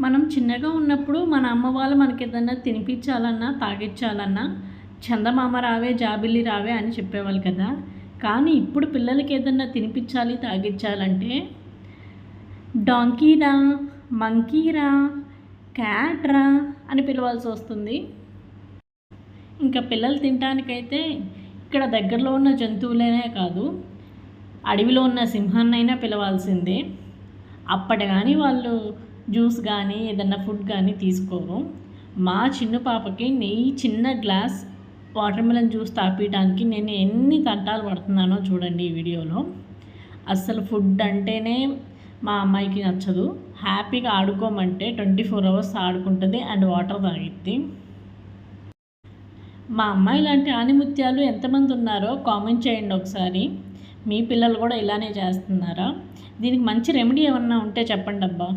మనం చిన్నగా ఉన్నప్పుడు మన అమ్మ వాళ్ళు మనకి ఏదన్నా తినిపించాలన్నా తాగించాలన్నా చందమామ రావే జాబిల్లి రావే అని చెప్పేవాళ్ళు కదా. కానీ ఇప్పుడు పిల్లలకి ఏదన్నా తినిపించాలి తాగించాలంటే డాంకీరా, మంకీరా, క్యాట్రా అని పిలవాల్సి వస్తుంది. ఇంకా పిల్లలు తినడానికైతే ఇక్కడ దగ్గరలో ఉన్న జంతువులనే కాదు, అడవిలో ఉన్న సింహాన్నైనా పిలవాల్సిందే. అప్పటి కానీ వాళ్ళు జ్యూస్ కానీ ఏదన్నా ఫుడ్ కానీ తీసుకోరు. మా చిన్న పాపకి చిన్న గ్లాస్ వాటర్ మిలన్ జ్యూస్ తాపించడానికి నేను ఎన్ని తంటాలు పడుతున్నానో చూడండి ఈ వీడియోలో. అస్సలు ఫుడ్ అంటేనే మా అమ్మాయికి నచ్చదు. హ్యాపీగా ఆడుకోమంటే 24 hours ఆడుకుంటుంది అండ్ వాటర్ తాగిద్ది. మా అమ్మాయి లాంటి ఆనిముత్యాలు ఎంతమంది ఉన్నారో కామెంట్ చేయండి ఒకసారి. మీ పిల్లలు కూడా ఇలానే చేస్తున్నారా? దీనికి మంచి రెమెడీ ఏమన్నా ఉంటే చెప్పండి అబ్బా.